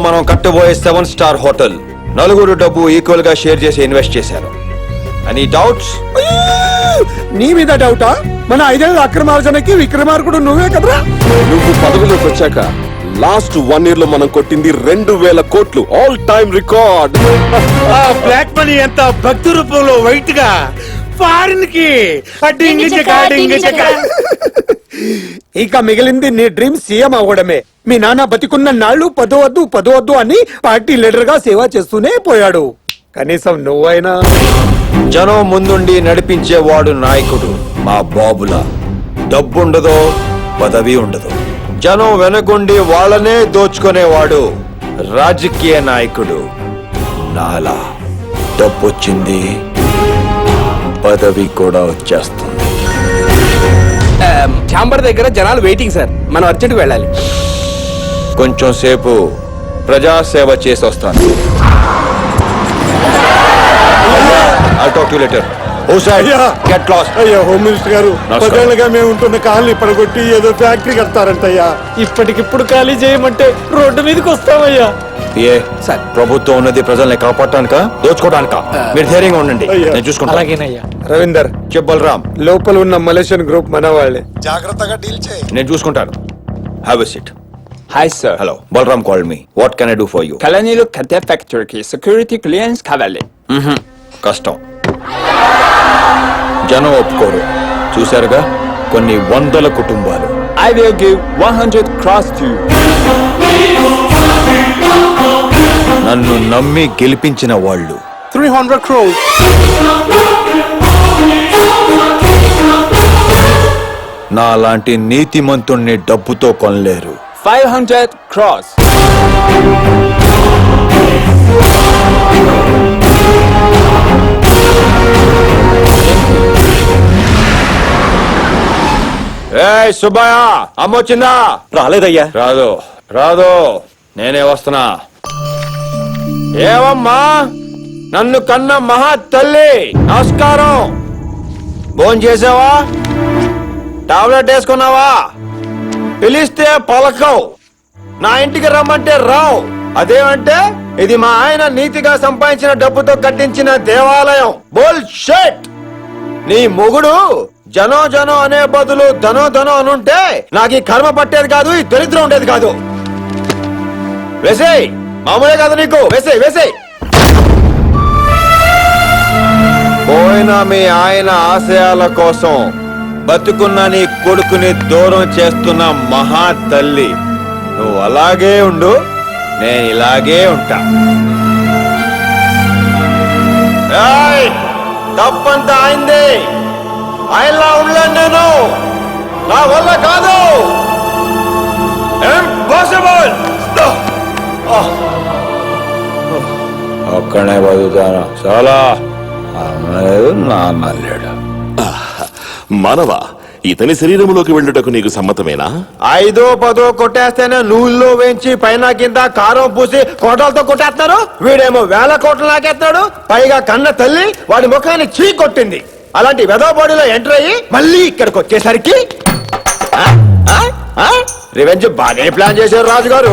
మనం కట్టబోయే 7 star hotel నలుగురు డబ్బు ఈక్వల్ గా షేర్ చేసి ఇన్వెస్ట్ చేశారు. Any doubts? నీ మీద డౌటా? మన 5 ఏళ్ల అక్రమార్జనకి విక్రమార్కుడు నువ్వే కదరా. నువ్వు పదవిలోకి వచ్చాక లాస్ట్ 1 year లో మనం కొట్టింది 2000 కోట్లు, all time record. Black money ఎంత భక్తి రూపంలో వైట్ గా ఫారిన్ కి ఇక మిగిలింది నీ డ్రీమ్ సీఎం అవ్వడమే. మీ నాన్న బతికున్న నాళ్ళు పదవద్దు అని పార్టీ లీడర్ గా సేవ చేస్తూనే పోయాడు. కనీసం నువ్వైనా. జనం ముందుండి నడిపించేవాడు నాయకుడు. మా బాబులా డబ్బుండదో పదవి ఉండదు. జనం వెనకుండి వాళ్ళనే దోచుకునేవాడు రాజకీయ నాయకుడు. నాలా డబ్బొచ్చింది, పదవి కూడా వచ్చేస్తుంది. ఛాంబర్ దగ్గర జనాలు వెయిటింగ్ సార్, మనం అర్జెంట్ వెళ్ళాలి. కొంచెం సేపు ప్రజాసేవ చేసి వస్తాను. I'll talk to you later. Get lost. అయ్యా హోమ్ మినిస్టర్ గారు, నమస్కారం. 10 ఏళ్లుగా మేము ఉంటున్న కాలనీ పడగొట్టి ఏదో ఫ్యాక్టరీ కడతారంటయ్యా. ఇప్పటికిప్పుడు ఖాళీ చేయమంటే రోడ్డు మీదకి వస్తామయ్యా. ఏ సార్, ప్రభుత్వం ఉన్నది ప్రజల్ని కాపాడటానికా దోచుకోవడానికా? మీరు ధైర్యంగా ఉండండి, నేను చూసుకుంటా. అలాగేనయ్యా. రవీందర్, చెప్పు బలరామ్. లోపల ఉన్న మలేషియన్ గ్రూప్ మన వాళ్ళే, జాగ్రత్తగా డీల్ చేయి. నేను చూసుకుంటాను. Have a seat. Hi sir. Hello, Balram called me. What can I do for you? కళనీలో కథే ఫ్యాక్టరీకి సెక్యూరిటీ క్లియరెన్స్ కావాలి. కష్టం. జనం ఒప్పుకోరు. చూశారుగా, కొన్ని 100 కుటుంబాలు. I will give 100 crores to you. నన్ను నమ్మి గెలిపించిన వాళ్ళు 300 crores. నాలాంటి నీతిమంతుణ్ణి డబ్బుతో కొనలేరు. 500 crores. ఏయ్ సుబ్బయ్య, అమ్మొచ్చిందా? రాలేదయ్యా. రాదు, నేనే వస్తున్నా. ఏవమ్మా, నన్ను కన్న మహా తల్లి, నమస్కారం. భోజనం చేసావా? టాబ్లెట్ వేసుకున్నావా? పిలిస్తే పలకవు, నా ఇంటికి రమ్మంటే రావు. అదేమంటే ఇది మా ఆయన నీతిగా సంపాదించిన డబ్బుతో కట్టించిన దేవాలయం. బుల్‌షిట్. నీ మొగుడు జనం అనే బదులు ధనం అనుంటే నాకు ఈ కర్మ పట్టేది కాదు, ఈ దరిద్రం ఉండేది కాదు. వేసేయ్, మామూలే కాదు నీకు. వేసేయ్. పోయిన మీ ఆయన ఆశయాల కోసం బతుకున్న నీ కొడుకుని దూరం చేస్తున్న మహా తల్లి. నువ్వు అలాగే ఉండు, నేను ఇలాగే ఉంటా. ఏయ్, తప్పంతా అయింది. ఆయనలా ఉండలేను నేను, నా వల్ల కాదు. ఇంపాసిబుల్. ఒక్కనే బతుకుతాను చాలా. నాన్నలేడు. మానవా, ఇతని శరీరంలోకి వెళ్ళుటకు నీకు సమ్మతమేనా? 5 10 కొట్టేస్తేనే నూనెలో వేయించి పైన కింద కారం పూసి కోటలతో కొట్టేస్తున్నారు. వీడేమో 1000 కోట్లు నాకేస్తున్నాడు. పైగా కన్న తల్లి వాడి ముఖాన్ని చీ కొట్టింది. అలాంటి వెధవ బాడీలో ఎంటర్ అయ్యి మళ్ళీ ఇక్కడికి వచ్చేసరికి రివెంజ్ బాగానే ప్లాన్ చేశారు రాజుగారు.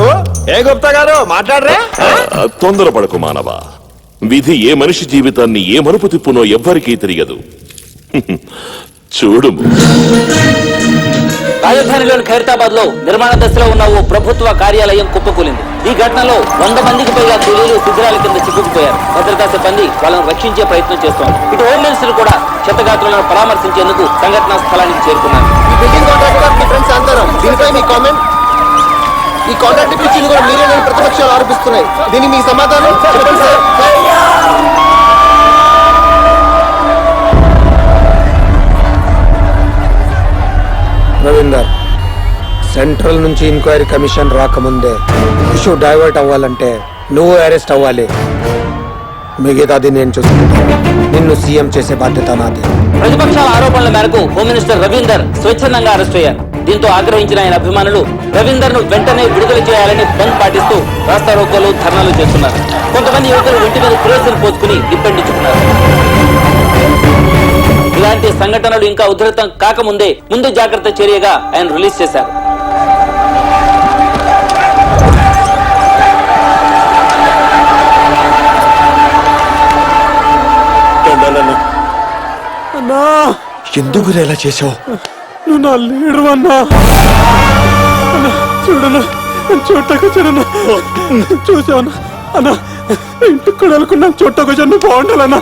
ఏ గుప్తా గారు మాట్లాడరే? తొందరపడకు మానవా. విధి ఏ మనిషి జీవితాన్ని ఏ మలుపు తిప్పునో ఎవ్వరికీ తెలియదు. చూడు, రాజధానిలోని ఖైరతాబాద్ లో నిర్మాణ దశలో ఉన్న ఓ ప్రభుత్వ కార్యాలయం కుప్పకూలింది. ఈ ఘటనలో 100 మందికి పైగా కూలీలు శిథిరాల కింద చిక్కుకుపోయారు. భద్రతా సిబ్బంది వాళ్ళను రక్షించే ప్రయత్నం చేస్తోంది. ఇటు హోమ్ మినిస్టర్ కూడా క్షతగాత్రులను పరామర్శించేందుకు సంఘటనా స్థలానికి చేరుకున్నారు. ఈ కాంట్రాక్ట్ ఇప్పించింది కూడా మీరేనని ప్రతిపక్షాలు ఆరోపిస్తున్నాయి. దీనికి మీ సమాధానం చెప్పండి సార్. రవీందర్, సెంట్రల్ నుంచి ఎంక్వైరీ కమిషన్ రాకముందే ఇష్యూ డైవర్ట్ అవ్వాలంటే నువ్వు అరెస్ట్ అవ్వాలి. మిగతాది నేను చూసుకుంటాను. నిన్ను సీఎం చేసే బాధ్యత నాది. ప్రతిపక్షాల ఆరోపణల మేరకు హోమ్ మినిస్టర్ రవీందర్ స్వచ్ఛందంగా అరెస్ట్ అయ్యారు. దీంతో ఆగ్రహించిన ఆయన అభిమానులు రవీందర్ ను వెంటనే విడుదల చేయాలని బంద్ పాటిస్తూ రాస్తారోకోలు, ధర్నాలు చేస్తున్నారు. కొంతమంది యువకులు ఒంటి మీద క్రేసులు పోసుకుని నిప్పండించుకున్నారు. ఇలాంటి సంఘటనలు ఇంకా ఉధృతం కాకముందే ముందు జాగ్రత్త చర్యగా ఆయన రిలీజ్ చేశారు. అన్నా ఎందుకు ఇలా చేసావు? నువ్వు నా లీడరు అన్నా. అన్నా చూడన్నా, చూడటానికి వచ్చానన్నా. చూసావన్నా అన్నా, ఇంటికి కూడా వెళ్ళకుండా చూడటానికి వచ్చాను. నువ్వు బాగుండాలన్నా.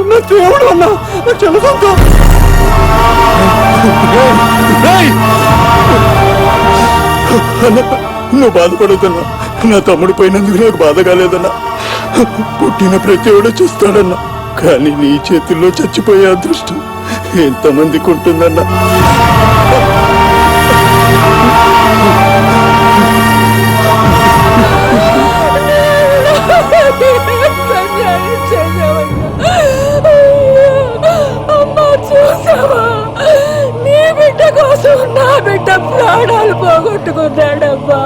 నా దేవుడు అన్నా, నాకు చాలా సంతోషం. నువ్వు బాధపడవుతున్నా. నా తమ్ముడు పోయినందుకు నాకు బాధ కాలేదన్నా. పుట్టిన ప్రతి వాడు చూస్తాడన్నా. కానీ నీ చేతుల్లో చచ్చిపోయే అదృష్టం ఎంతమందికి ఉంటుందన్నా. అమ్మా చూసావా, నీ బిడ్డ కోసం నా బిడ్డ ప్రాణాలు పోగొట్టుకున్నాడమ్మా.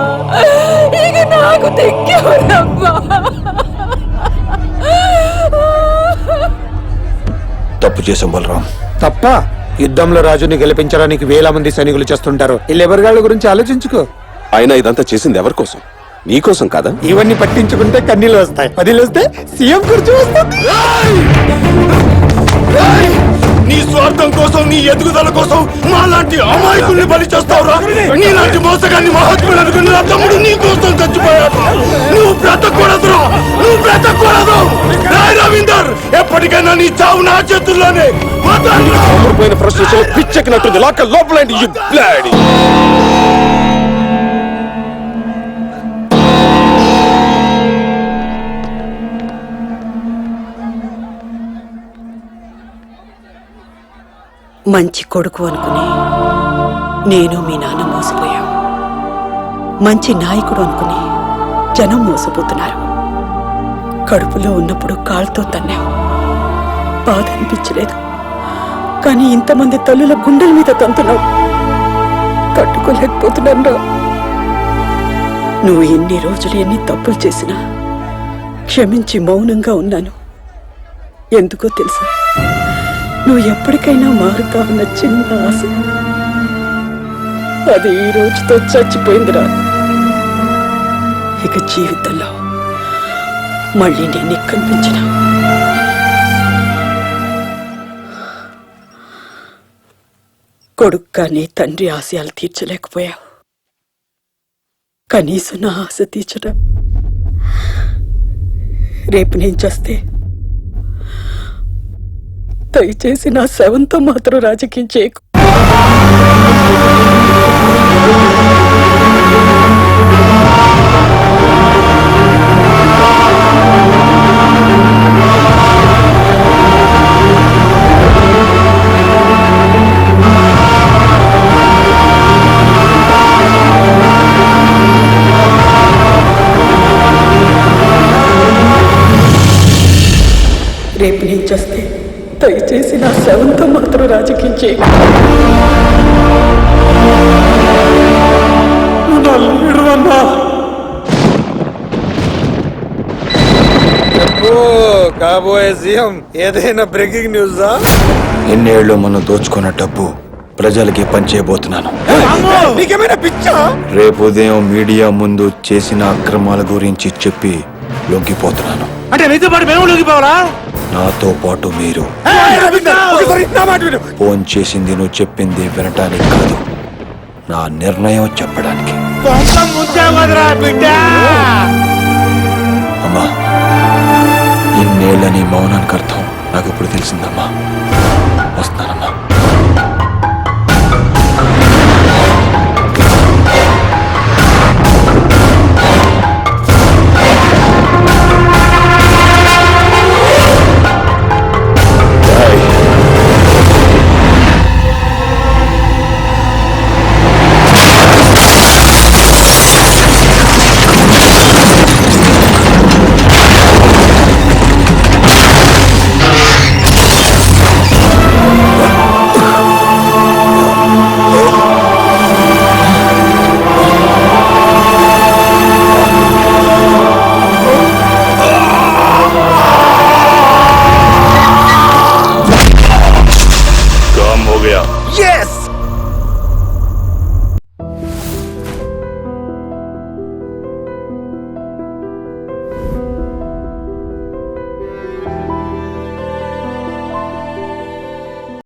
ఇక నాకు దిక్కేవడమ్మా. తప్పు చేసాం బలరాం. తప్ప యుద్ధంలో రాజుని గెలిపించడానికి వేల మంది సైనికులు చేస్తుంటారు. ఈ లెబర్గాళ్ళ గురించి ఆలోచించుకో. అయినా ఇదంతా చేసింది ఎవరి కోసం? నీ కోసం కాదా? ఇవన్నీ పట్టించుకుంటే కన్నీళ్ళు వస్తాయి. పదిలు వస్తే సీఎం కుర్చీ వస్తుంది. నీ స్వార్థం కోసం, నీ ఎదుగుదల కోసం మాలాంటి అమాయకుల్ని బలి చేస్తావురా? నీలాంటి మోసగాన్ని మహాత్ములు అనుకుని నా తమ్ముడు నీ కోసం చచ్చిపోయాడు. నువ్వు బ్రతకూడదురా, నువ్వు బ్రతకూడదు. రాయ్ రవీందర్, ఎప్పటికైనా నీ చావు నా చేతుల్లోనే. తమ్ముడు పోయిన ఫ్రస్ట్రేషన్ పిచ్చెక్కినట్టుంది. లోపల మంచి కొడుకు అనుకుని నేను మీ నాన్న మోసపోయాం. మంచి నాయకుడు అనుకుని జనం మోసపోతున్నారు. కడుపులో ఉన్నప్పుడు కాళ్ళతో తన్నాం, బాధ అనిపించలేదు. కానీ ఇంతమంది తల్లుల గుండెల మీద తంతున్నావు, తట్టుకోలేకపోతున్నాను రా. నువ్వు ఎన్ని రోజులు ఎన్ని తప్పులు చేసినా క్షమించి మౌనంగా ఉన్నాను. ఎందుకో తెలుసా, నువ్వు ఎప్పటికైనా మారుతావన్న చిన్న ఆశ, అది ఈ రోజుతో చచ్చిపోయిందిరా. ఇక జీవితంలో మళ్ళీ నేను నీకు కనిపించిన. కొడుకు కానీ తండ్రి ఆశయాలు తీర్చలేకపోయావు. కనీసం నా ఆశ తీర్చరా. రేపు నేను చేస్తే దయచేసి నా శవంతో మాత్రం రాజకీయం చేయకు. రేపు నేను చేస్తే దయచేసి నా శవంతో మాత్రం రాజకీయం చేయకు. కాబోయే సీఎం, ఏదైనా బ్రేకింగ్ న్యూసా? ఎన్నేళ్ళు మనం దోచుకున్న డబ్బు ప్రజలకి పంచేయబోతున్నాను. నీకేమైనా పిచ్చా? రేపు ఉదయం మీడియా ముందు చేసిన అక్రమాల గురించి చెప్పి లొంగిపోతున్నాను. అంటే నీతో పాటు మేము లొంగిపోవాలా? నాతో పాటు మీరు. ఫోన్ చేసింది నువ్వు చెప్పింది వినటానికి కాదు, నా నిర్ణయం చెప్పడానికి. అమ్మా, ఇన్నేళ్ల నీ మౌనానికి అర్థం నాకు ఇప్పుడు తెలిసిందమ్మా. వస్తానమ్మా.